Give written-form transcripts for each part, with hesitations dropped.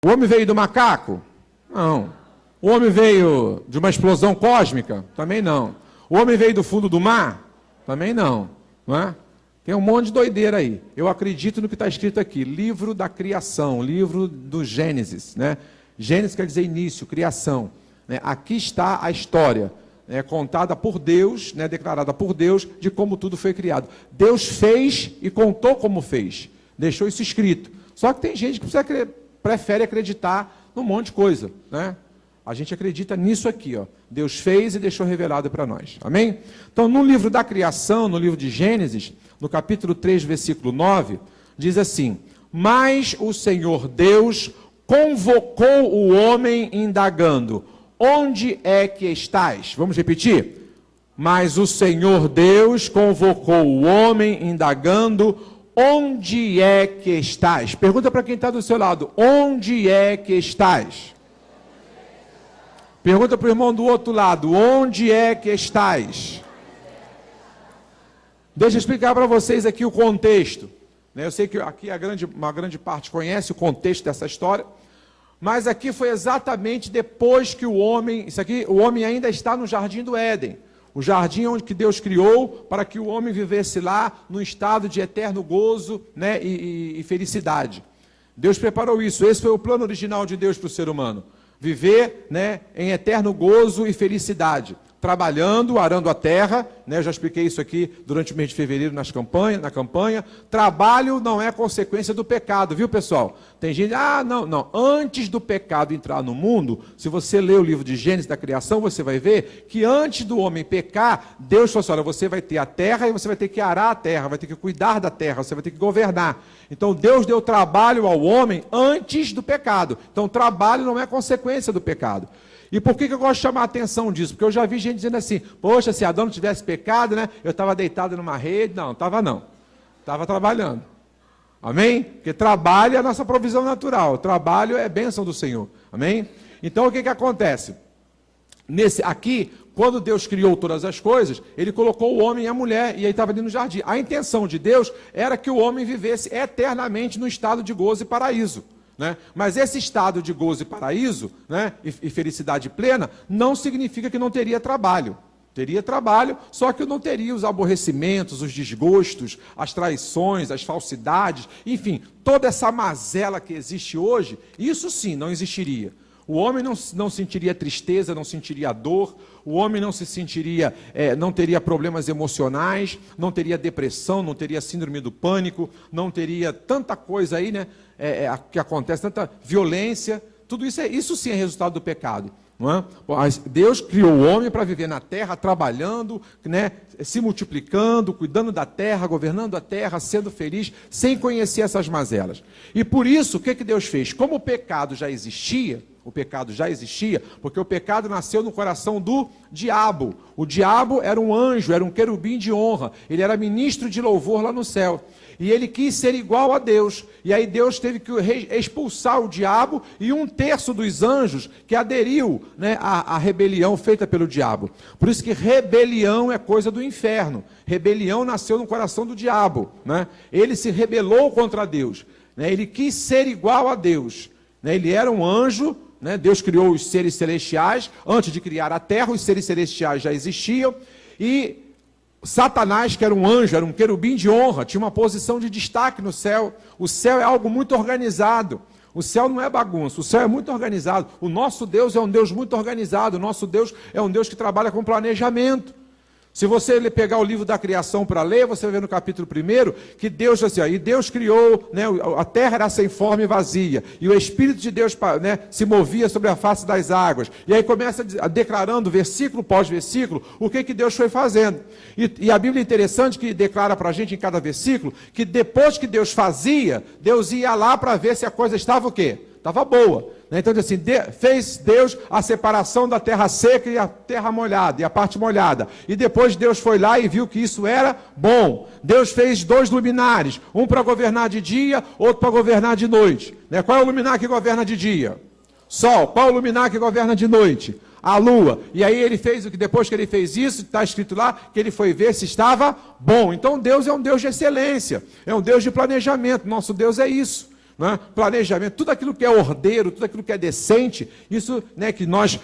O homem veio do macaco? Não. O homem veio de uma explosão cósmica? Também não. O homem veio do fundo do mar? Também não. Não é? Tem um monte de doideira aí. Eu acredito no que está escrito aqui. Livro da criação, livro do Gênesis. Né? Gênesis quer dizer início, criação. Né? Aqui está a história, né? Contada por Deus, né? Declarada por Deus, de como tudo foi criado. Deus fez e contou como fez. Deixou isso escrito. Só que tem gente que prefere acreditar num monte de coisa. Né? A gente acredita nisso aqui, ó. Deus fez e deixou revelado para nós. Amém? Então, no livro da criação, no livro de Gênesis, no capítulo 3, versículo 9, diz assim: mas o Senhor Deus convocou o homem indagando: onde é que estás? Vamos repetir? Mas o Senhor Deus convocou o homem indagando: onde é que estás? Pergunta para quem está do seu lado: onde é que estás? Pergunta para o irmão do outro lado: onde é que estás? Deixa eu explicar para vocês aqui o contexto. Eu sei que aqui uma grande parte conhece o contexto dessa história, mas aqui foi exatamente depois que o homem ainda está no Jardim do Éden. O jardim onde que Deus criou para que o homem vivesse lá num estado de eterno gozo, né, e felicidade. Deus preparou isso. Esse foi o plano original de Deus para o ser humano. Viver, né, em eterno gozo e felicidade. Trabalhando, arando a terra, né, eu já expliquei isso aqui durante o mês de fevereiro na campanha. Trabalho não é consequência do pecado, viu, pessoal? Tem gente, não. Antes do pecado entrar no mundo, se você ler o livro de Gênesis da criação, você vai ver que antes do homem pecar, Deus falou assim: olha, você vai ter a terra e você vai ter que arar a terra, vai ter que cuidar da terra, você vai ter que governar. Então Deus deu trabalho ao homem antes do pecado. Então trabalho não é consequência do pecado. E por que eu gosto de chamar a atenção disso? Porque eu já vi gente dizendo assim: poxa, se Adão não tivesse pecado, né? Eu estava deitado numa rede. Não, estava não. Estava trabalhando. Amém? Porque trabalho é a nossa provisão natural. Trabalho é bênção do Senhor. Amém? Então o que acontece? Aqui, quando Deus criou todas as coisas, Ele colocou o homem e a mulher, e aí estava ali no jardim. A intenção de Deus era que o homem vivesse eternamente no estado de gozo e paraíso. Né? Mas esse estado de gozo e paraíso, né, e felicidade plena não significa que não teria trabalho. Teria trabalho, só que não teria os aborrecimentos, os desgostos, as traições, as falsidades, enfim, toda essa mazela que existe hoje, isso sim não existiria. O homem não sentiria tristeza, não sentiria dor, o homem não se sentiria, não teria problemas emocionais, não teria depressão, não teria síndrome do pânico, não teria tanta coisa aí, né, que acontece, tanta violência. Tudo isso, isso sim é resultado do pecado. Não é? Deus criou o homem para viver na terra, trabalhando, né, se multiplicando, cuidando da terra, governando a terra, sendo feliz, sem conhecer essas mazelas. E por isso, o que Deus fez? Como o pecado já existia, porque o pecado nasceu no coração do diabo. O diabo era um anjo, era um querubim de honra, ele era ministro de louvor lá no céu. E ele quis ser igual a Deus. E aí Deus teve que expulsar o diabo e 1/3 dos anjos que aderiu, né, à rebelião feita pelo diabo. Por isso que rebelião é coisa do inferno. Rebelião nasceu no coração do diabo. Né? Ele se rebelou contra Deus. Né? Ele quis ser igual a Deus. Né? Ele era um anjo. Né? Deus criou os seres celestiais. Antes de criar a terra, os seres celestiais já existiam. E Satanás, que era um anjo, era um querubim de honra, tinha uma posição de destaque no céu. O céu é algo muito organizado. O céu não é bagunça, o céu é muito organizado. O nosso Deus é um Deus muito organizado. O nosso Deus é um Deus que trabalha com planejamento. Se você pegar o livro da criação para ler, você vai ver no capítulo 1 que Deus, assim, e Deus criou, né, a terra era sem forma e vazia, e o Espírito de Deus, né, se movia sobre a face das águas, e aí começa declarando, versículo pós versículo, o que Deus foi fazendo. E a Bíblia é interessante que declara para a gente em cada versículo, que depois que Deus fazia, Deus ia lá para ver se a coisa estava o quê? Estava boa. Então, assim, fez Deus a separação da terra seca e a terra molhada, e a parte molhada. E depois Deus foi lá e viu que isso era bom. Deus fez 2 luminares, um para governar de dia, outro para governar de noite. Qual é o luminar que governa de dia? Sol. Qual é o luminar que governa de noite? A lua. E aí ele fez o que depois que ele fez isso, está escrito lá, que ele foi ver se estava bom. Então Deus é um Deus de excelência, é um Deus de planejamento. Nosso Deus é isso. né, planejamento, tudo aquilo que é ordeiro, tudo aquilo que é decente, isso, né, que nós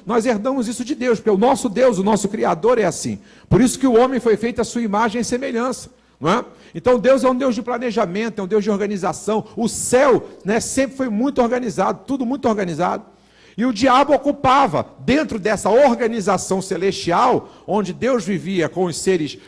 nós herdamos isso de Deus, porque o nosso Deus, o nosso Criador é assim. Por isso que o homem foi feito à sua imagem e semelhança. Não é? Então Deus é um Deus de planejamento, é um Deus de organização. O céu, né, sempre foi muito organizado, tudo muito organizado. E o diabo ocupava, dentro dessa organização celestial, onde Deus vivia com os seres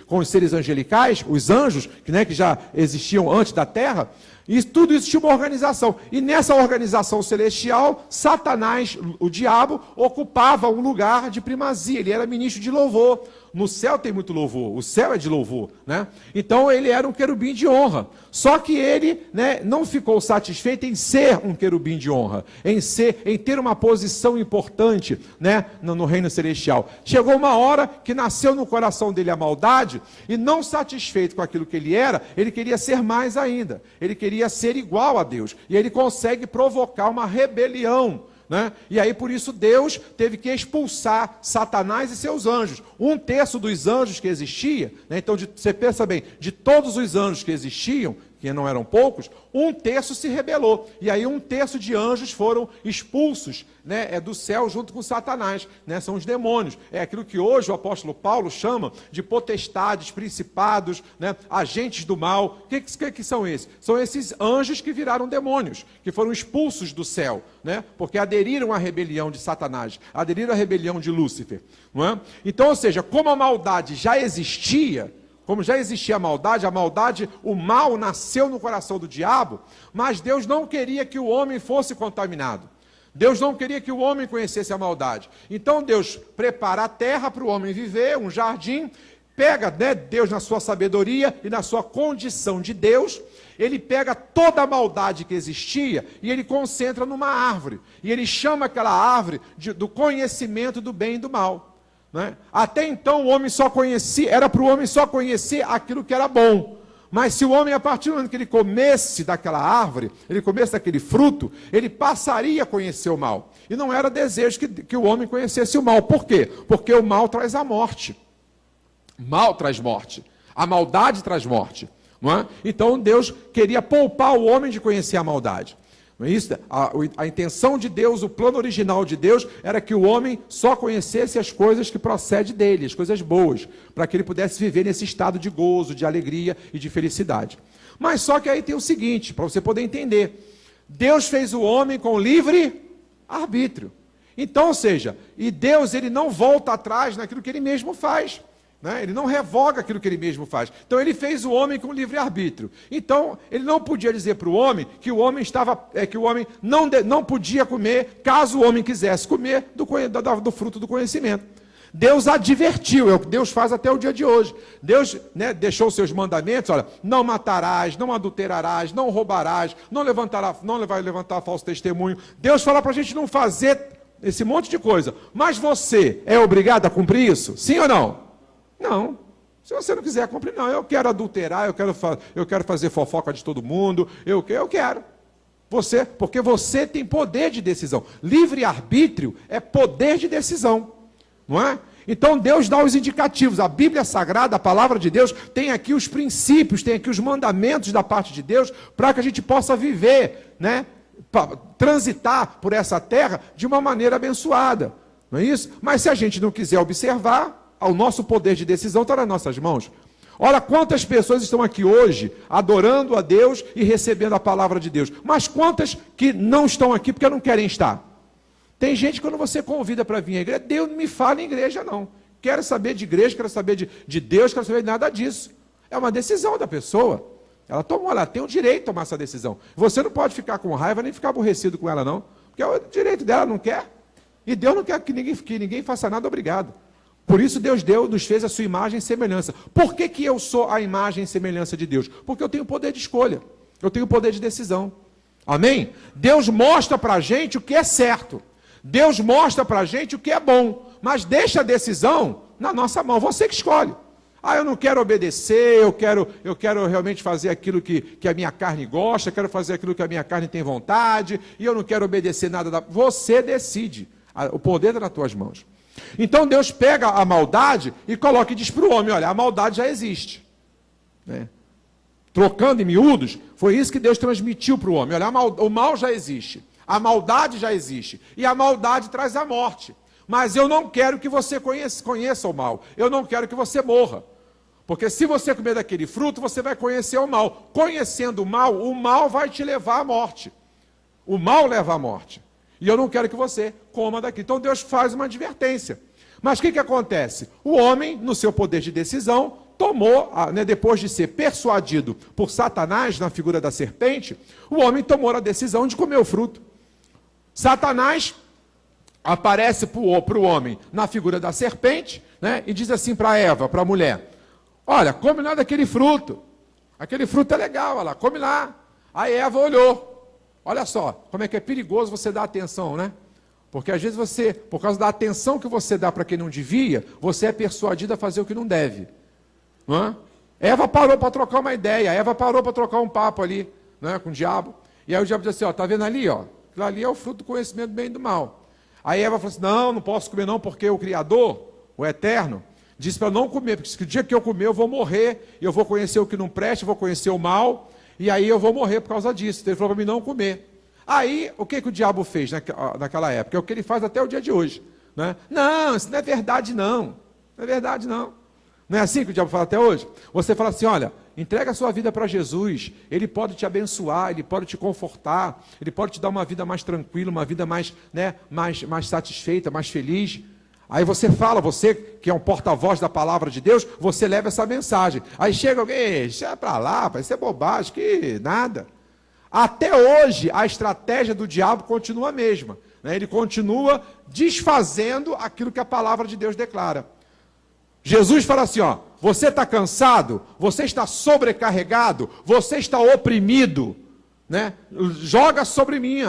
angelicais, os anjos, né, que já existiam antes da terra, e tudo isso tinha uma organização. E nessa organização celestial, Satanás, o diabo, ocupava um lugar de primazia. Ele era ministro de louvor. No céu tem muito louvor, o céu é de louvor, né? Então ele era um querubim de honra. Só que ele, né, não ficou satisfeito em ser um querubim de honra, em ter uma posição importante, né, no reino celestial. Chegou uma hora que nasceu no coração dele a maldade, e não satisfeito com aquilo que ele era, ele queria ser mais ainda. Ele queria ser igual a Deus. E ele consegue provocar uma rebelião, né? E aí por isso Deus teve que expulsar Satanás e seus anjos. 1/3 dos anjos que existia, né? Então você pensa bem, de todos os anjos que existiam, que não eram poucos, 1/3 se rebelou. E aí 1/3 de anjos foram expulsos, né, do céu junto com Satanás, né? São os demônios. É aquilo que hoje o apóstolo Paulo chama de potestades, principados, né, agentes do mal. O que são esses? São esses anjos que viraram demônios, que foram expulsos do céu, né, porque aderiram à rebelião de Satanás, aderiram à rebelião de Lúcifer. Não é? Então, ou seja, como a maldade já existia, como já existia a maldade, o mal nasceu no coração do diabo, mas Deus não queria que o homem fosse contaminado. Deus não queria que o homem conhecesse a maldade. Então Deus prepara a terra para o homem viver, um jardim, pega, né, Deus na sua sabedoria e na sua condição de Deus, ele pega toda a maldade que existia e ele concentra numa árvore. E ele chama aquela árvore do conhecimento do bem e do mal. Né? Até então o homem só conhecia, era para o homem só conhecer aquilo que era bom. Mas se o homem, a partir do momento que ele comesse daquela árvore, ele comesse daquele fruto, ele passaria a conhecer o mal. E não era desejo que o homem conhecesse o mal. Por quê? Porque o mal traz a morte. Mal traz morte. A maldade traz morte. Não é? Então Deus queria poupar o homem de conhecer a maldade. Não é isso? A intenção de Deus, o plano original de Deus, era que o homem só conhecesse as coisas que procedem dele, as coisas boas, para que ele pudesse viver nesse estado de gozo, de alegria e de felicidade. Mas só que aí tem o seguinte, para você poder entender. Deus fez o homem com livre arbítrio. Então, ou seja, e Deus ele não volta atrás naquilo que ele mesmo faz. Né? Ele não revoga aquilo que ele mesmo faz. Então ele fez o homem com livre-arbítrio. Então ele não podia dizer para o homem que o homem não podia comer, caso o homem quisesse comer do fruto do conhecimento. Deus advertiu, é o que Deus faz até o dia de hoje. Deus, né, deixou os seus mandamentos, olha, não matarás, não adulterarás, não roubarás, não vai levantar falso testemunho. Deus fala para a gente não fazer esse monte de coisa. Mas você é obrigado a cumprir isso? Sim ou não? Não, se você não quiser cumprir, não, eu quero adulterar, eu quero fazer fofoca de todo mundo, eu quero. Porque você tem poder de decisão. Livre-arbítrio é poder de decisão, não é? Então Deus dá os indicativos, a Bíblia Sagrada, a palavra de Deus, tem aqui os princípios, tem aqui os mandamentos da parte de Deus, para que a gente possa viver, né, transitar por essa terra de uma maneira abençoada, não é isso? Mas se a gente não quiser observar, o nosso poder de decisão está nas nossas mãos. Olha quantas pessoas estão aqui hoje adorando a Deus e recebendo a palavra de Deus. Mas quantas que não estão aqui porque não querem estar? Tem gente que quando você convida para vir à igreja, Deus não me fala em igreja não. Quero saber de igreja, quero saber de Deus, quero saber de nada disso. É uma decisão da pessoa. Ela tem o direito de tomar essa decisão. Você não pode ficar com raiva nem ficar aborrecido com ela não. Porque é o direito dela, não quer. E Deus não quer que ninguém faça nada obrigado. Por isso Deus nos fez a sua imagem e semelhança. Por que eu sou a imagem e semelhança de Deus? Porque eu tenho poder de escolha. Eu tenho poder de decisão. Amém? Deus mostra para a gente o que é certo. Deus mostra para a gente o que é bom. Mas deixa a decisão na nossa mão. Você que escolhe. Eu não quero obedecer, eu quero realmente fazer aquilo que a minha carne gosta, quero fazer aquilo que a minha carne tem vontade, e eu não quero obedecer nada. Você decide. O poder está nas tuas mãos. Então Deus pega a maldade e coloca e diz para o homem, olha, a maldade já existe. Né? trocando em miúdos, foi isso que Deus transmitiu para o homem. Olha, o mal já existe, a maldade já existe, e a maldade traz a morte. Mas eu não quero que você conheça o mal, eu não quero que você morra. Porque se você comer daquele fruto, você vai conhecer o mal. Conhecendo o mal vai te levar à morte. O mal leva à morte. E eu não quero que você coma daqui. Então Deus faz uma advertência. Mas o que acontece? O homem, no seu poder de decisão, tomou, depois de ser persuadido por Satanás, na figura da serpente, o homem tomou a decisão de comer o fruto. Satanás aparece para o homem na figura da serpente, né, e diz assim para Eva, para a mulher: olha, come lá daquele fruto. Aquele fruto é legal, olha lá, come lá. Aí Eva olhou. Olha só, como é que é perigoso você dar atenção, né? Porque às vezes você, por causa da atenção que você dá para quem não devia, você é persuadido a fazer o que não deve. Não é? Eva parou para trocar uma ideia, Eva parou para trocar um papo ali, né, com o diabo. E aí o diabo disse assim, ó, tá vendo ali, ó? Aquilo ali é o fruto do conhecimento do bem e do mal. Aí Eva falou assim, não posso comer não, porque o Criador, o Eterno, disse para não comer, porque o dia que eu comer eu vou morrer, eu vou conhecer o que não presta, eu vou conhecer o mal, e aí eu vou morrer por causa disso. Então ele falou para mim não comer. Aí, o que o diabo fez naquela época? É o que ele faz até o dia de hoje. Né? Não, isso não é verdade não. Não é verdade não. Não é assim que o diabo fala até hoje? Você fala assim, olha, entrega a sua vida para Jesus, Ele pode te abençoar, Ele pode te confortar, Ele pode te dar uma vida mais tranquila, uma vida mais, né, mais satisfeita, mais feliz. Aí você fala, você que é um porta-voz da palavra de Deus, você leva essa mensagem. Aí chega alguém, deixa para lá, isso é bobagem, que nada. Até hoje, a estratégia do diabo continua a mesma. Né? Ele continua desfazendo aquilo que a palavra de Deus declara. Jesus fala assim, ó, você está cansado, você está sobrecarregado, você está oprimido, né? Joga sobre mim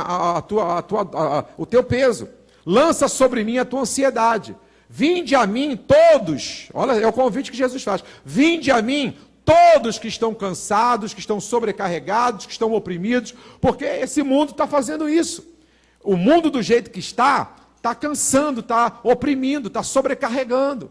o teu peso. Lança sobre mim a tua ansiedade. Vinde a mim todos, olha, é o convite que Jesus faz. Vinde a mim todos que estão cansados, que estão sobrecarregados, que estão oprimidos, porque esse mundo está fazendo isso. O mundo do jeito que está cansando, está oprimindo, está sobrecarregando.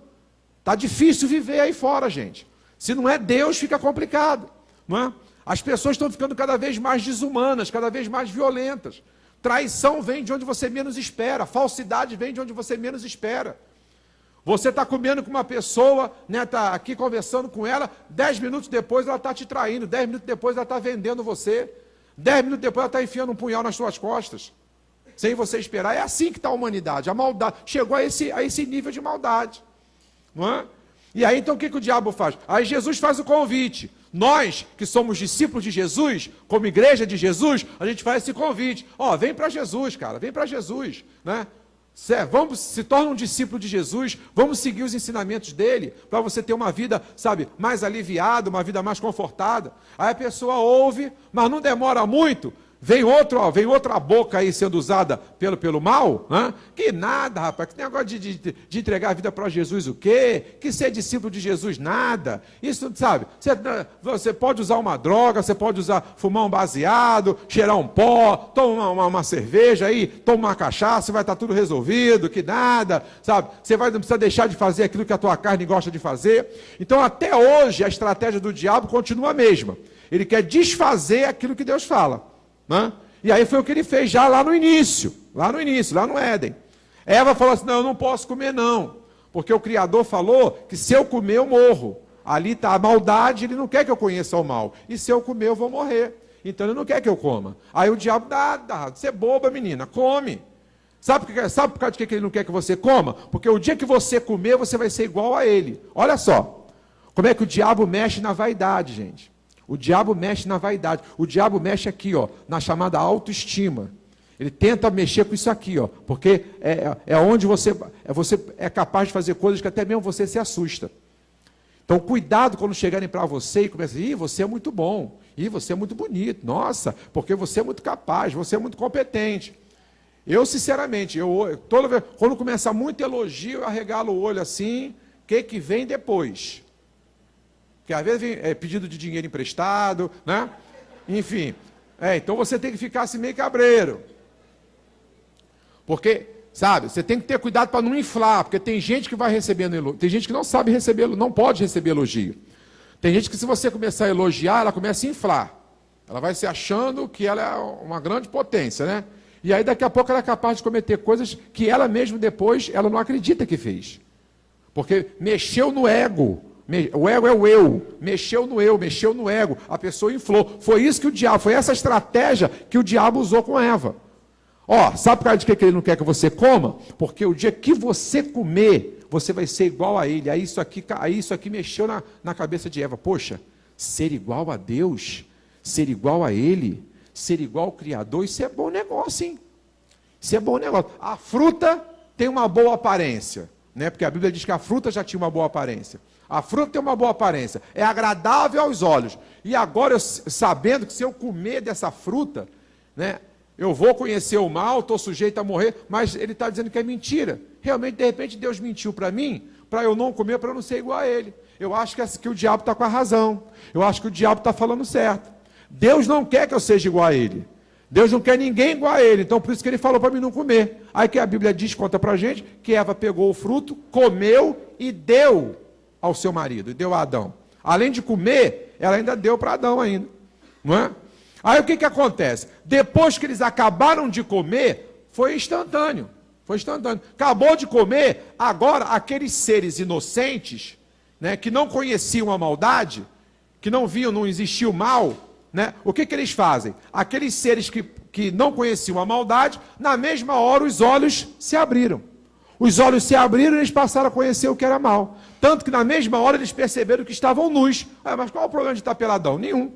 Está difícil viver aí fora, gente. Se não é Deus, fica complicado. Não é? As pessoas estão ficando cada vez mais desumanas, cada vez mais violentas. Traição vem de onde você menos espera. Falsidade vem de onde você menos espera. Você está comendo com uma pessoa, né, está aqui conversando com ela, 10 minutos depois ela está te traindo, 10 minutos depois ela está vendendo você, 10 minutos depois ela está enfiando um punhal nas suas costas, sem você esperar. É assim que está a humanidade. A maldade chegou a esse nível de maldade. Não é? E aí então o que o diabo faz? Aí Jesus faz o convite. Nós que somos discípulos de Jesus, como igreja de Jesus, a gente faz esse convite. Ó, vem para Jesus, cara, vem para Jesus, né? Se torna um discípulo de Jesus, vamos seguir os ensinamentos dele, para você ter uma vida, sabe, mais aliviada, uma vida mais confortada. Aí a pessoa ouve, mas não demora muito. Vem outra boca aí sendo usada pelo mal, né? Que nada, rapaz, que negócio de entregar a vida para Jesus, o quê? Que ser discípulo de Jesus, nada. Isso, sabe, você pode usar uma droga, você pode fumar um baseado, cheirar um pó, tomar uma cerveja aí, tomar uma cachaça, vai estar tudo resolvido, que nada, sabe? Você não precisa deixar de fazer aquilo que a tua carne gosta de fazer. Então, até hoje, a estratégia do diabo continua a mesma. Ele quer desfazer aquilo que Deus fala. Né? E aí foi o que ele fez já lá no início, lá no Éden. Eva falou assim, não, eu não posso comer não, porque o Criador falou que se eu comer eu morro. Ali está a maldade, ele não quer que eu conheça o mal, e se eu comer eu vou morrer, então ele não quer que eu coma. Aí o diabo, você é boba menina, come. Sabe por causa de que ele não quer que você coma? Porque o dia que você comer, você vai ser igual a ele. Olha só, como é que o diabo mexe na vaidade, gente. O diabo mexe na vaidade. O diabo mexe aqui, ó, na chamada autoestima. Ele tenta mexer com isso aqui, ó, porque é onde você é capaz de fazer coisas que até mesmo você se assusta. Então, cuidado quando chegarem para você e começam, você é muito bom, você é muito bonito, nossa, porque você é muito capaz, você é muito competente. Eu, sinceramente, quando começa muito elogio, eu arregalo o olho assim, o que vem depois? Porque às vezes vem pedido de dinheiro emprestado, né? Enfim. Então você tem que ficar assim meio cabreiro. Porque, sabe, você tem que ter cuidado para não inflar, porque tem gente que vai recebendo elogio, tem gente que não sabe receber, não pode receber elogio. Tem gente que se você começar a elogiar, ela começa a inflar. Ela vai se achando que ela é uma grande potência, né? E aí daqui a pouco ela é capaz de cometer coisas que ela mesma depois, ela não acredita que fez. Porque mexeu no ego. O ego é o eu. Mexeu no ego. A pessoa inflou. Foi isso que o diabo, foi essa estratégia que o diabo usou com Eva. Ó, sabe por causa de que ele não quer que você coma? Porque o dia que você comer, você vai ser igual a ele. Aí isso aqui mexeu na cabeça de Eva. Poxa, ser igual a Deus, ser igual a ele, ser igual ao Criador, isso é bom negócio, hein? Isso é bom negócio. A fruta tem uma boa aparência, né? Porque a Bíblia diz que a fruta já tinha uma boa aparência. A fruta tem uma boa aparência, é agradável aos olhos. E agora, eu sabendo que se eu comer dessa fruta, né, eu vou conhecer o mal, estou sujeito a morrer, mas ele está dizendo que é mentira. Realmente, de repente, Deus mentiu para mim, para eu não comer, para eu não ser igual a ele. Eu acho que o diabo está com a razão. Eu acho que o diabo está falando certo. Deus não quer que eu seja igual a ele. Deus não quer ninguém igual a ele. Então, por isso que ele falou para mim não comer. Aí que a Bíblia diz, conta para a gente, que Eva pegou o fruto, comeu e deu ao seu marido, e deu a Adão. Além de comer, ela ainda deu para Adão ainda. Não é? Aí o que acontece? Depois que eles acabaram de comer, foi instantâneo. Foi instantâneo. Acabou de comer, agora aqueles seres inocentes, né, que não conheciam a maldade, que não viam, não existia o mal, né, o que eles fazem? Aqueles seres que não conheciam a maldade, na mesma hora os olhos se abriram. Os olhos se abriram e eles passaram a conhecer o que era mal. Tanto que na mesma hora eles perceberam que estavam nus. Mas qual é o problema de estar peladão? Nenhum.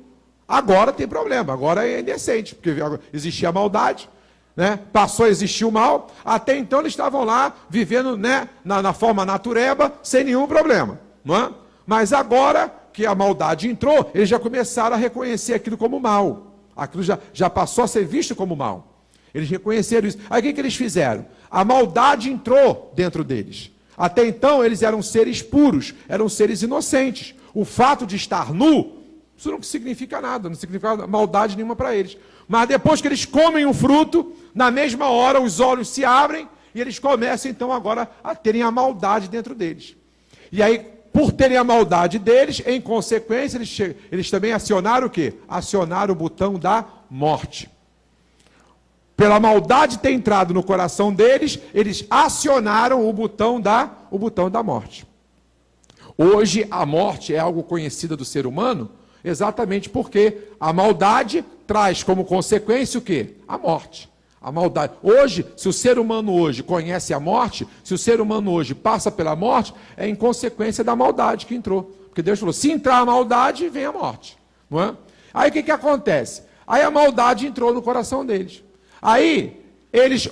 Agora tem problema, agora é indecente, porque existia a maldade, né? Passou a existir o mal, até então eles estavam lá vivendo, né, na forma natureba, sem nenhum problema. Não é? Mas agora que a maldade entrou, eles já começaram a reconhecer aquilo como mal. Aquilo já passou a ser visto como mal. Eles reconheceram isso. Aí o que eles fizeram? A maldade entrou dentro deles. Até então eles eram seres puros, eram seres inocentes. O fato de estar nu, isso não significa nada, não significa maldade nenhuma para eles. Mas depois que eles comem o fruto, na mesma hora os olhos se abrem e eles começam então agora a terem a maldade dentro deles. E aí, por terem a maldade deles, em consequência, eles também acionaram o quê? Acionaram o botão da morte. Pela maldade ter entrado no coração deles, eles acionaram o botão da morte. Hoje a morte é algo conhecido do ser humano, exatamente porque a maldade traz como consequência o quê? A morte. A maldade. Hoje, se o ser humano hoje conhece a morte, se o ser humano hoje passa pela morte, é em consequência da maldade que entrou. Porque Deus falou, se entrar a maldade, vem a morte. Não é? Aí o que acontece? Aí a maldade entrou no coração deles. Aí eles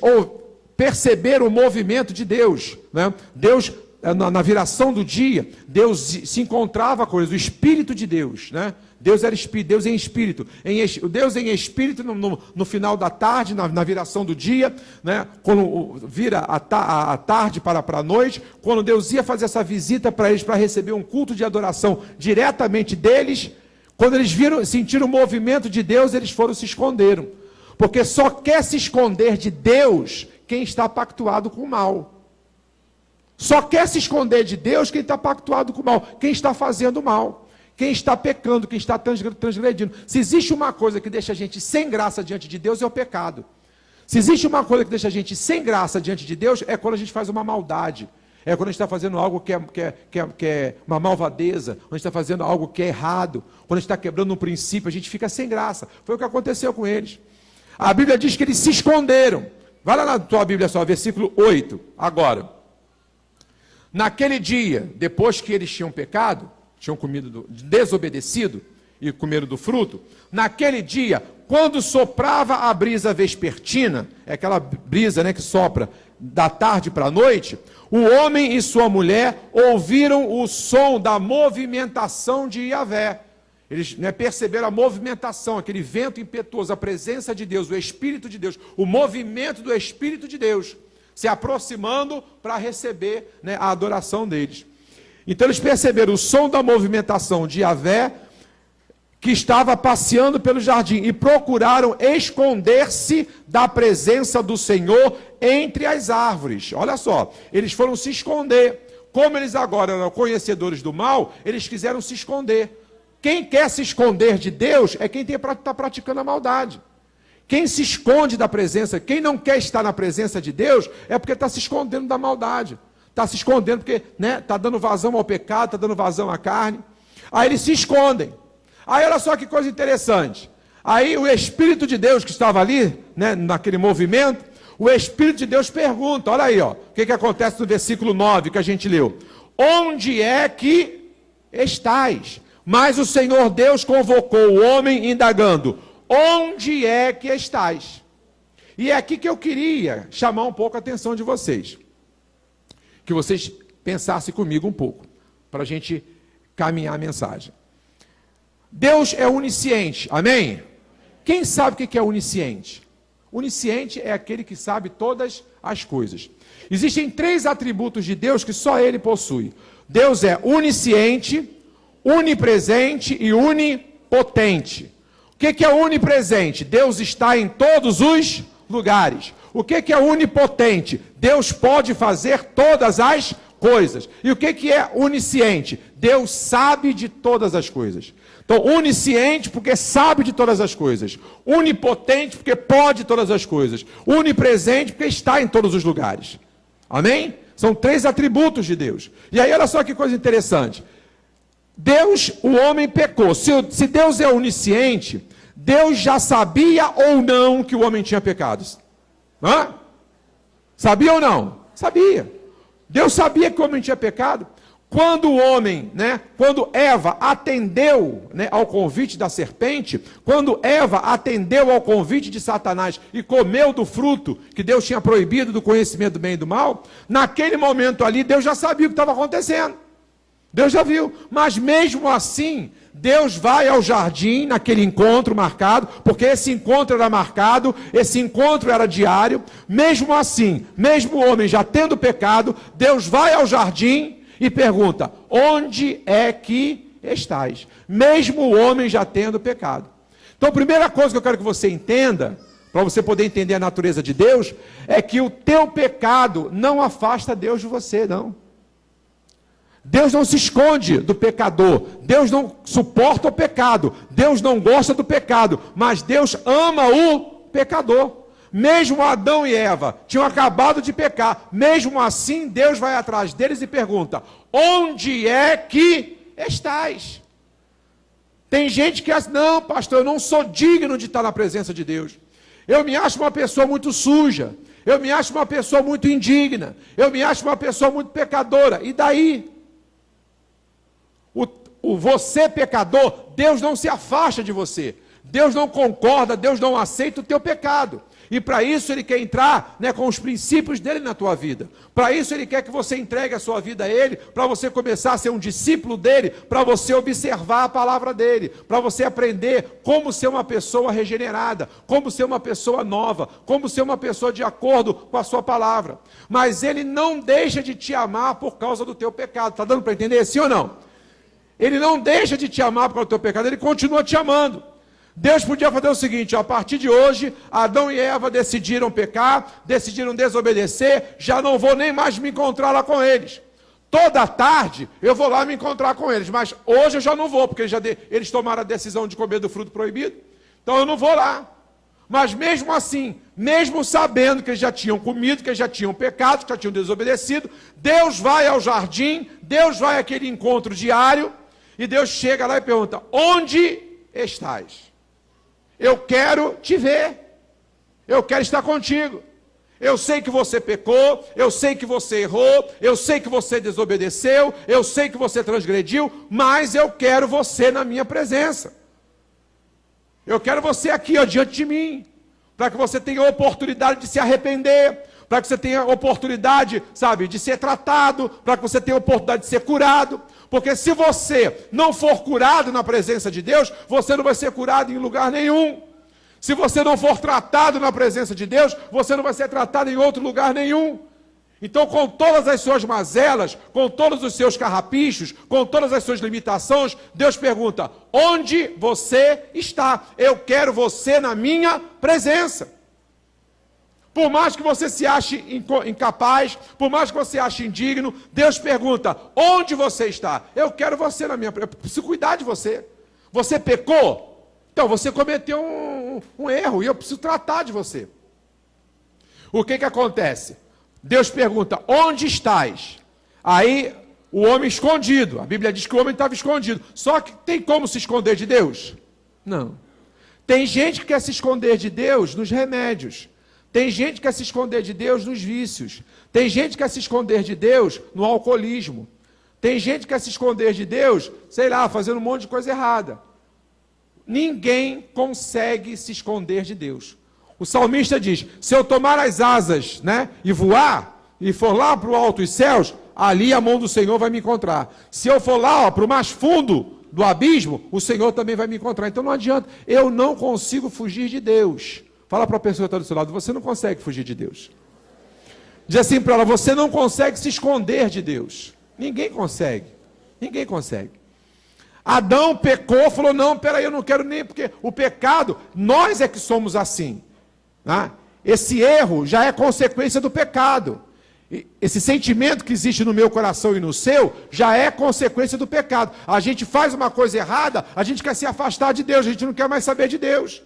perceberam o movimento de Deus. Né? Deus, na viração do dia, Deus se encontrava com eles, o Espírito de Deus, né? Deus era Espírito, Deus em Espírito. Deus em Espírito no final da tarde, na viração do dia, né? Quando vira a tarde para a noite, quando Deus ia fazer essa visita para eles, para receber um culto de adoração diretamente deles, quando eles sentiram o movimento de Deus, eles se esconderam. Porque só quer se esconder de Deus quem está pactuado com o mal. Só quer se esconder de Deus quem está pactuado com o mal, quem está fazendo mal, quem está pecando, quem está transgredindo. Se existe uma coisa que deixa a gente sem graça diante de Deus, é o pecado. Se existe uma coisa que deixa a gente sem graça diante de Deus, é quando a gente faz uma maldade. É quando a gente está fazendo algo que é uma malvadeza, quando a gente está fazendo algo que é errado, quando a gente está quebrando um princípio, a gente fica sem graça. Foi o que aconteceu com eles. A Bíblia diz que eles se esconderam. Vai lá na tua Bíblia só, versículo 8, agora. Naquele dia, depois que eles tinham pecado, tinham desobedecido e comeram do fruto, naquele dia, quando soprava a brisa vespertina, é aquela brisa, né, que sopra da tarde para a noite, o homem e sua mulher ouviram o som da movimentação de Yahvé. Eles, né, perceberam a movimentação, aquele vento impetuoso, a presença de Deus, o Espírito de Deus, o movimento do Espírito de Deus, se aproximando para receber, né, a adoração deles. Então eles perceberam o som da movimentação de Yahvé, que estava passeando pelo jardim, e procuraram esconder-se da presença do Senhor entre as árvores. Olha só, eles foram se esconder. Como eles agora eram conhecedores do mal, eles quiseram se esconder. Quem quer se esconder de Deus é quem está praticando a maldade. Quem se esconde da presença, quem não quer estar na presença de Deus, é porque está se escondendo da maldade. Está se escondendo porque está dando vazão ao pecado, está dando vazão à carne. Aí eles se escondem. Aí olha só que coisa interessante. Aí o Espírito de Deus que estava ali, naquele movimento, o Espírito de Deus pergunta, olha aí, ó, o que acontece no versículo 9 que a gente leu. Onde é que estais? Mas o Senhor Deus convocou o homem indagando, onde é que estais? E é aqui que eu queria chamar um pouco a atenção de vocês. Que vocês pensassem comigo um pouco, para a gente caminhar a mensagem. Deus é onisciente, amém? Quem sabe o que é onisciente? Onisciente é aquele que sabe todas as coisas. Existem 3 atributos de Deus que só Ele possui. Deus é onisciente, onipresente e onipotente. O que é onipresente? Deus está em todos os lugares. O que é onipotente? Deus pode fazer todas as coisas. E o que é onisciente? Deus sabe de todas as coisas. Então, onisciente porque sabe de todas as coisas. Onipotente porque pode todas as coisas. Onipresente porque está em todos os lugares. Amém? São 3 atributos de Deus. E aí, olha só que coisa interessante. Deus, o homem pecou. Se Deus é onisciente, Deus já sabia ou não que o homem tinha pecados? Hã? Sabia ou não? Sabia. Deus sabia que o homem tinha pecado. Quando o homem, quando Eva atendeu, ao convite da serpente, quando Eva atendeu ao convite de Satanás e comeu do fruto que Deus tinha proibido do conhecimento do bem e do mal, naquele momento ali Deus já sabia o que estava acontecendo. Deus já viu, mas mesmo assim, Deus vai ao jardim naquele encontro marcado, porque esse encontro era marcado, esse encontro era diário. Mesmo assim, mesmo o homem já tendo pecado, Deus vai ao jardim e pergunta, onde é que estás? Mesmo o homem já tendo pecado. Então, a primeira coisa que eu quero que você entenda, para você poder entender a natureza de Deus, é que o teu pecado não afasta Deus de você, não. Deus não se esconde do pecador, Deus não suporta o pecado, Deus não gosta do pecado, mas Deus ama o pecador. Mesmo Adão e Eva tinham acabado de pecar, mesmo assim Deus vai atrás deles e pergunta, onde é que estais? Tem gente que diz, não pastor, eu não sou digno de estar na presença de Deus, eu me acho uma pessoa muito suja, eu me acho uma pessoa muito indigna, eu me acho uma pessoa muito pecadora, e daí? Você pecador, Deus não se afasta de você, Deus não concorda, Deus não aceita o teu pecado. E para isso Ele quer entrar com os princípios dEle na tua vida. Para isso Ele quer que você entregue a sua vida a Ele, para você começar a ser um discípulo dEle, para você observar a palavra dEle, para você aprender como ser uma pessoa regenerada, como ser uma pessoa nova, como ser uma pessoa de acordo com a sua palavra. Mas Ele não deixa de te amar por causa do teu pecado. Está dando para entender, sim ou não? Ele não deixa de te amar por causa do teu pecado, Ele continua te amando. Deus podia fazer o seguinte, a partir de hoje, Adão e Eva decidiram pecar, decidiram desobedecer, já não vou nem mais me encontrar lá com eles. Toda tarde eu vou lá me encontrar com eles, mas hoje eu já não vou, porque eles tomaram a decisão de comer do fruto proibido, então eu não vou lá. Mas mesmo assim, mesmo sabendo que eles já tinham comido, que eles já tinham pecado, que já tinham desobedecido, Deus vai ao jardim, Deus vai àquele encontro diário, e Deus chega lá e pergunta, onde estás? Eu quero te ver, eu quero estar contigo, eu sei que você pecou, eu sei que você errou, eu sei que você desobedeceu, eu sei que você transgrediu, mas eu quero você na minha presença, eu quero você aqui diante de mim, para que você tenha a oportunidade de se arrepender, para que você tenha a oportunidade, de ser tratado, para que você tenha a oportunidade de ser curado, porque se você não for curado na presença de Deus, você não vai ser curado em lugar nenhum. Se você não for tratado na presença de Deus, você não vai ser tratado em outro lugar nenhum. Então, com todas as suas mazelas, com todos os seus carrapichos, com todas as suas limitações, Deus pergunta, onde você está? Eu quero você na minha presença. Por mais que você se ache incapaz, por mais que você ache indigno, Deus pergunta, onde você está? Eu quero você na minha presença, eu preciso cuidar de você. Você pecou? Então você cometeu um erro e eu preciso tratar de você. O que acontece? Deus pergunta, onde estás? Aí o homem escondido, a Bíblia diz que o homem estava escondido. Só que tem como se esconder de Deus? Não. Tem gente que quer se esconder de Deus nos remédios. Tem gente que quer se esconder de Deus nos vícios. Tem gente que quer se esconder de Deus no alcoolismo. Tem gente que quer se esconder de Deus, sei lá, fazendo um monte de coisa errada. Ninguém consegue se esconder de Deus. O salmista diz, se eu tomar as asas, né, e voar, e for lá para o alto dos céus, ali a mão do Senhor vai me encontrar. Se eu for lá para o mais fundo do abismo, o Senhor também vai me encontrar. Então não adianta, eu não consigo fugir de Deus. Fala para a pessoa que está do seu lado, você não consegue fugir de Deus. Diz assim para ela, você não consegue se esconder de Deus. Ninguém consegue. Ninguém consegue. Adão pecou, falou, não, peraí, eu não quero nem, porque o pecado, nós é que somos assim. Né? Esse erro já é consequência do pecado. Esse sentimento que existe no meu coração e no seu, já é consequência do pecado. A gente faz uma coisa errada, a gente quer se afastar de Deus, a gente não quer mais saber de Deus.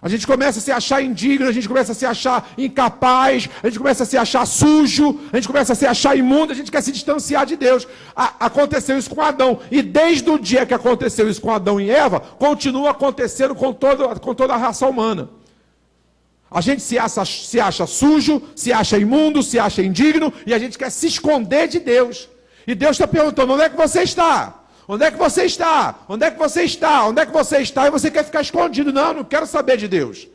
A gente começa a se achar indigno, a gente começa a se achar incapaz, a gente começa a se achar sujo, a gente começa a se achar imundo, a gente quer se distanciar de Deus. Aconteceu isso com Adão, e desde o dia que aconteceu isso com Adão e Eva, continua acontecendo com toda a raça humana. A gente se acha sujo, se acha imundo, se acha indigno, e a gente quer se esconder de Deus. E Deus está perguntando, onde é que você está? Onde é que você está? Onde é que você está? Onde é que você está? E você quer ficar escondido. Não, eu não quero saber de Deus.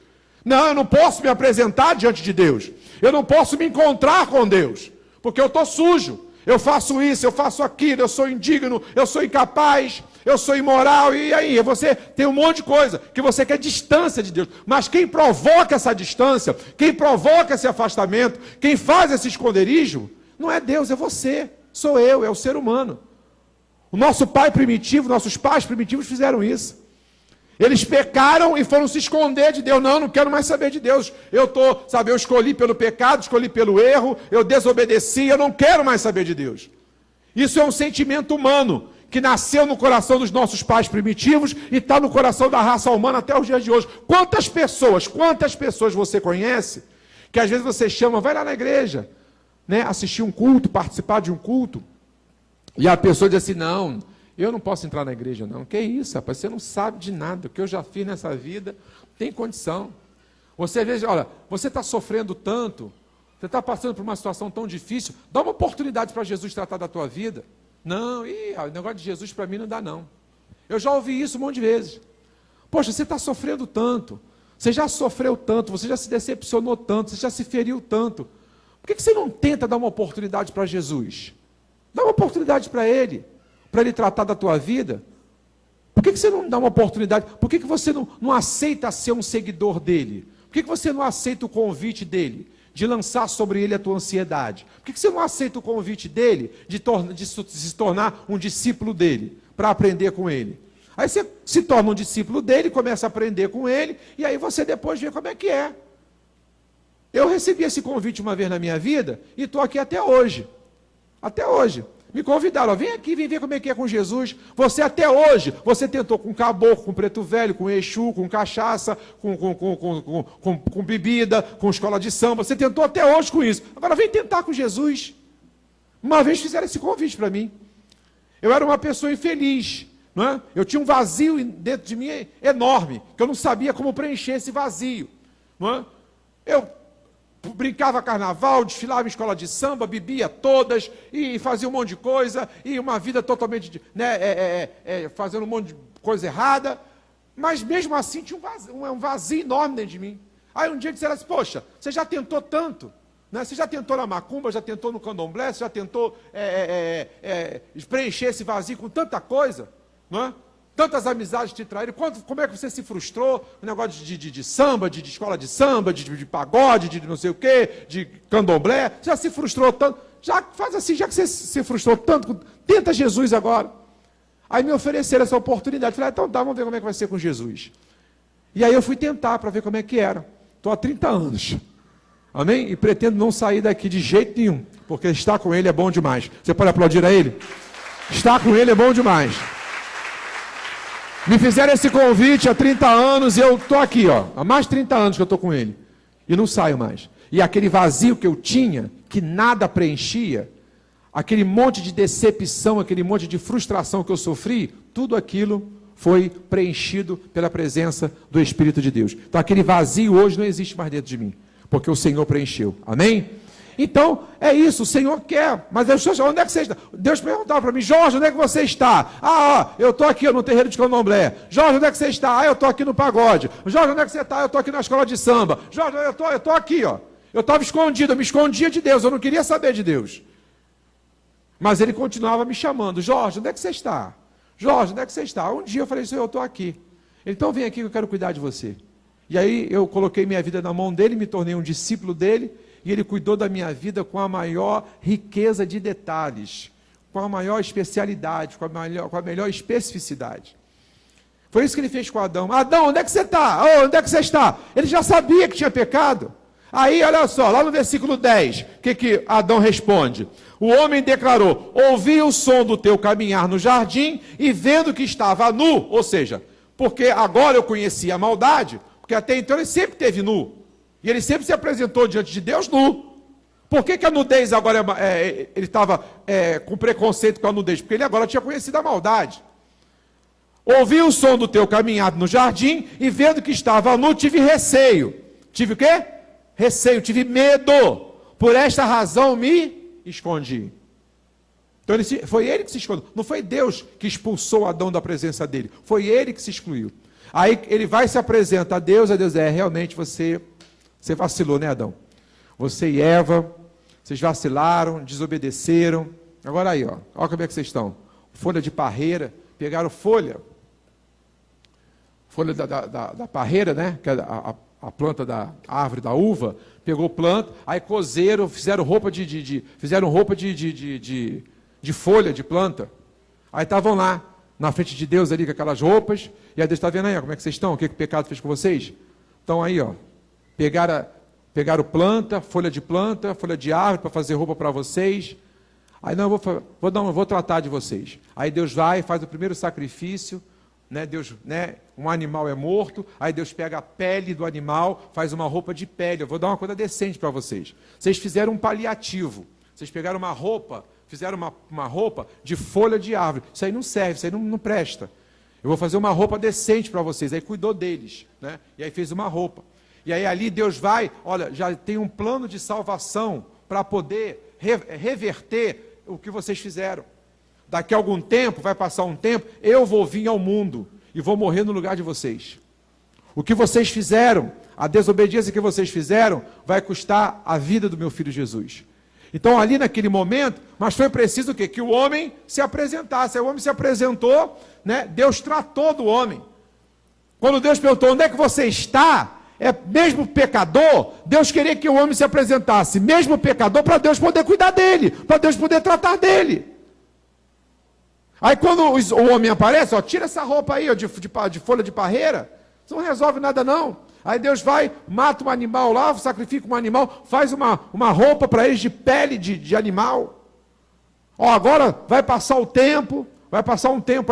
Não, eu não posso me apresentar diante de Deus. Eu não posso me encontrar com Deus. Porque eu estou sujo. Eu faço isso, eu faço aquilo, eu sou indigno, eu sou incapaz, eu sou imoral. E aí, você tem um monte de coisa que você quer distância de Deus. Mas quem provoca essa distância, quem provoca esse afastamento, quem faz esse esconderijo, não é Deus, é você. Sou eu, é o ser humano. O nosso pai primitivo, nossos pais primitivos fizeram isso. Eles pecaram e foram se esconder de Deus. Não quero mais saber de Deus. Eu escolhi pelo pecado, escolhi pelo erro, eu desobedeci, eu não quero mais saber de Deus. Isso é um sentimento humano, que nasceu no coração dos nossos pais primitivos e está no coração da raça humana até os dias de hoje. Quantas pessoas você conhece, que às vezes você chama, vai lá na igreja, né, assistir um culto, participar de um culto, e a pessoa diz assim, não, eu não posso entrar na igreja não. Que isso, rapaz, você não sabe de nada, o que eu já fiz nessa vida, tem condição. Você veja, olha, você está sofrendo tanto, você está passando por uma situação tão difícil, dá uma oportunidade para Jesus tratar da tua vida. Não, o negócio de Jesus para mim não dá não. Eu já ouvi isso um monte de vezes. Poxa, você está sofrendo tanto, você já sofreu tanto, você já se decepcionou tanto, você já se feriu tanto. Por que você não tenta dar uma oportunidade para Jesus? Dá uma oportunidade para Ele tratar da tua vida. Por que você não dá uma oportunidade? Por que você não aceita ser um seguidor dEle? Por que você não aceita o convite dEle? De lançar sobre Ele a tua ansiedade? Por que você não aceita o convite dEle de se tornar um discípulo dEle? Para aprender com Ele? Aí você se torna um discípulo dEle, começa a aprender com Ele, e aí você depois vê como é que é. Eu recebi esse convite uma vez na minha vida, e estou aqui até hoje. Até hoje. Me convidaram, vem aqui, vem ver como é que é com Jesus. Você até hoje, você tentou com caboclo, com preto velho, com exu, com cachaça, com bebida, com escola de samba. Você tentou até hoje com isso. Agora vem tentar com Jesus. Uma vez fizeram esse convite para mim. Eu era uma pessoa infeliz. Não é? Eu tinha um vazio dentro de mim enorme, que eu não sabia como preencher esse vazio. Não é? Eu brincava carnaval, desfilava em escola de samba, bebia todas, e fazia um monte de coisa, e uma vida totalmente, fazendo um monte de coisa errada, mas mesmo assim tinha um vazio enorme dentro de mim. Aí um dia disseram assim, poxa, você já tentou tanto, né? Você já tentou na macumba, já tentou no candomblé, você já tentou preencher esse vazio com tanta coisa, não é? Tantas amizades te traíram, como é que você se frustrou no negócio de samba, de escola de samba, de pagode, de não sei o quê, de candomblé, já se frustrou tanto, já faz assim, já que você se frustrou tanto, tenta Jesus agora. Aí me ofereceram essa oportunidade, falei, então tá, vamos ver como é que vai ser com Jesus. E aí eu fui tentar para ver como é que era. Estou há 30 anos, amém? E pretendo não sair daqui de jeito nenhum, porque estar com Ele é bom demais. Você pode aplaudir a Ele? Estar com Ele é bom demais. Me fizeram esse convite há 30 anos e eu estou aqui, ó. Há mais de 30 anos que eu estou com ele. E não saio mais. E aquele vazio que eu tinha, que nada preenchia, aquele monte de decepção, aquele monte de frustração que eu sofri, tudo aquilo foi preenchido pela presença do Espírito de Deus. Então aquele vazio hoje não existe mais dentro de mim, porque o Senhor preencheu. Amém? Então, é isso, o Senhor quer. Mas onde é que você está? Deus perguntava para mim: Jorge, onde é que você está? Eu estou aqui no terreiro de Candomblé. Jorge, onde é que você está? Eu estou aqui no pagode. Jorge, onde é que você está? Eu estou aqui na escola de samba. Jorge, eu estou aqui, ó. Eu estava escondido, eu me escondia de Deus, eu não queria saber de Deus. Mas ele continuava me chamando: Jorge, onde é que você está? Jorge, onde é que você está? Um dia eu falei: Senhor, eu estou aqui. Então vem aqui que eu quero cuidar de você. E aí eu coloquei minha vida na mão dele, me tornei um discípulo dele, e ele cuidou da minha vida com a maior riqueza de detalhes, com a maior especialidade, com a melhor especificidade. Foi isso que ele fez com Adão. Adão, onde é que você está? Onde é que você está? Ele já sabia que tinha pecado. Aí, olha só, lá no versículo 10, o que Adão responde? O homem declarou: ouvi o som do teu caminhar no jardim e vendo que estava nu, ou seja, porque agora eu conhecia a maldade, porque até então ele sempre esteve nu, e ele sempre se apresentou diante de Deus nu. Por que a nudez agora, ele estava com preconceito com a nudez? Porque ele agora tinha conhecido a maldade. Ouvi o som do teu caminhar no jardim e vendo que estava nu, tive receio. Tive o quê? Receio, tive medo. Por esta razão me escondi. Então foi ele que se escondeu. Não foi Deus que expulsou Adão da presença dele. Foi ele que se excluiu. Aí ele vai e se apresenta a Deus realmente você vacilou, né, Adão? Você e Eva, vocês vacilaram, desobedeceram. Agora aí, ó, olha como é que vocês estão. Folha de parreira, pegaram folha da parreira, né, que é a planta da árvore da uva, pegou planta, aí cozeram, fizeram roupa de folha de planta. Aí estavam lá, na frente de Deus ali com aquelas roupas, e aí Deus está vendo aí, ó, como é que vocês estão? O que o pecado fez com vocês? Estão aí, ó, pegaram planta, folha de árvore para fazer roupa para vocês. Aí não, eu vou tratar de vocês. Aí Deus vai e faz o primeiro sacrifício, né? Deus, né? Um animal é morto, aí Deus pega a pele do animal, faz uma roupa de pele. Eu vou dar uma coisa decente para vocês. Vocês fizeram um paliativo. Vocês pegaram uma roupa, fizeram uma roupa de folha de árvore. Isso aí não serve, isso aí não presta. Eu vou fazer uma roupa decente para vocês. Aí cuidou deles, né? E aí fez uma roupa. E aí ali Deus vai, olha, já tem um plano de salvação para poder reverter o que vocês fizeram. Daqui a algum tempo, vai passar um tempo, eu vou vir ao mundo e vou morrer no lugar de vocês. O que vocês fizeram, a desobediência que vocês fizeram, vai custar a vida do meu filho Jesus. Então ali naquele momento, mas foi preciso o quê? Que o homem se apresentasse. Aí o homem se apresentou, né? Deus tratou do homem. Quando Deus perguntou: onde é que você está? Mesmo pecador, Deus queria que o homem se apresentasse, mesmo pecador, para Deus poder cuidar dele, para Deus poder tratar dele. Aí quando o homem aparece, ó, tira essa roupa aí, ó, de folha de parreira, isso não resolve nada não. Aí Deus vai, mata um animal lá, sacrifica um animal, faz uma roupa para eles de pele de animal. Ó, agora vai passar um tempo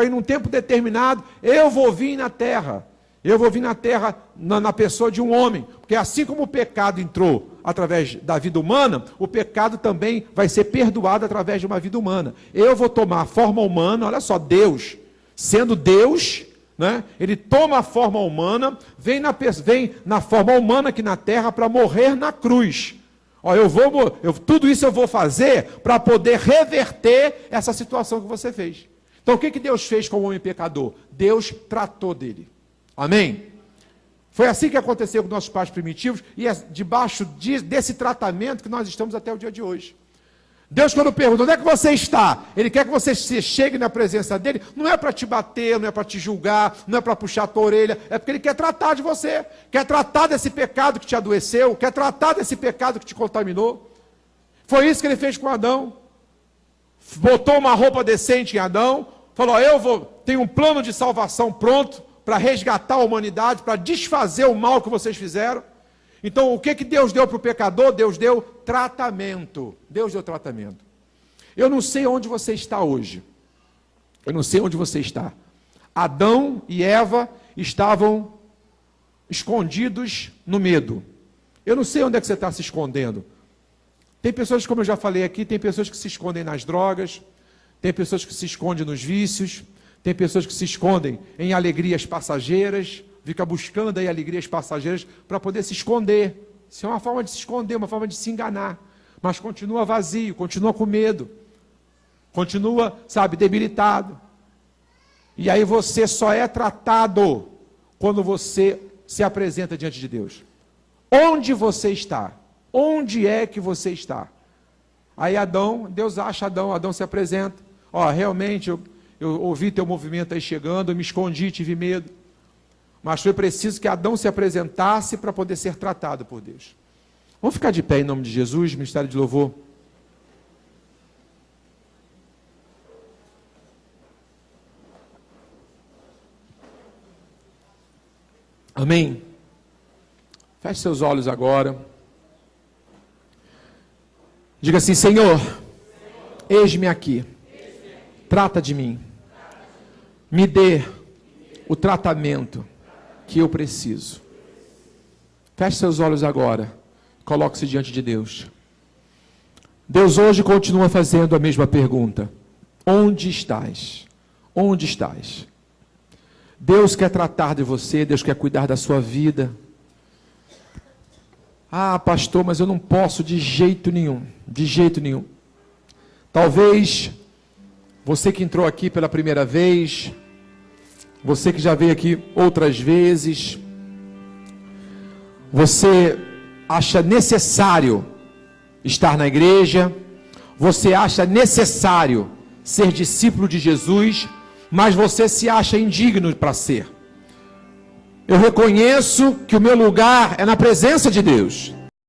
aí, num tempo determinado, eu vou vir na terra. Eu vou vir na terra na pessoa de um homem, porque assim como o pecado entrou através da vida humana, o pecado também vai ser perdoado através de uma vida humana. Eu vou tomar a forma humana, olha só, Deus, sendo Deus, né, ele toma a forma humana, vem na forma humana aqui na terra para morrer na cruz. Ó, tudo isso eu vou fazer para poder reverter essa situação que você fez. Então o que Deus fez com o homem pecador? Deus tratou dele. Amém? Foi assim que aconteceu com nossos pais primitivos, e é debaixo desse tratamento que nós estamos até o dia de hoje. Deus, quando pergunta: onde é que você está? Ele quer que você chegue na presença dele, não é para te bater, não é para te julgar, não é para puxar a tua orelha, é porque ele quer tratar de você, quer tratar desse pecado que te adoeceu, quer tratar desse pecado que te contaminou. Foi isso que ele fez com Adão. Botou uma roupa decente em Adão, falou: tenho um plano de salvação pronto, para resgatar a humanidade, para desfazer o mal que vocês fizeram. Então, o que Deus deu para o pecador? Deus deu tratamento. Deus deu tratamento. Eu não sei onde você está hoje. Eu não sei onde você está. Adão e Eva estavam escondidos no medo. Eu não sei onde é que você está se escondendo. Tem pessoas, como eu já falei aqui, tem pessoas que se escondem nas drogas, tem pessoas que se escondem nos vícios, tem pessoas que se escondem em alegrias passageiras, fica buscando aí alegrias passageiras para poder se esconder. Isso é uma forma de se esconder, uma forma de se enganar. Mas continua vazio, continua com medo, continua, debilitado. E aí você só é tratado quando você se apresenta diante de Deus. Onde você está? Onde é que você está? Aí Deus acha Adão se apresenta. Realmente eu ouvi teu movimento aí chegando, eu me escondi, tive medo. Mas foi preciso que Adão se apresentasse para poder ser tratado por Deus. Vamos ficar de pé em nome de Jesus, Ministério de Louvor. Amém? Feche seus olhos agora. Diga assim: Senhor, eis-me aqui. Trata de mim. Me dê o tratamento que eu preciso. Feche seus olhos agora. Coloque-se diante de Deus. Deus hoje continua fazendo a mesma pergunta. Onde estás? Onde estás? Deus quer tratar de você, Deus quer cuidar da sua vida. Pastor, mas eu não posso de jeito nenhum, de jeito nenhum. Talvez você que entrou aqui pela primeira vez, você que já veio aqui outras vezes, você acha necessário estar na igreja, você acha necessário ser discípulo de Jesus, mas você se acha indigno para ser. Eu reconheço que o meu lugar é na presença de Deus.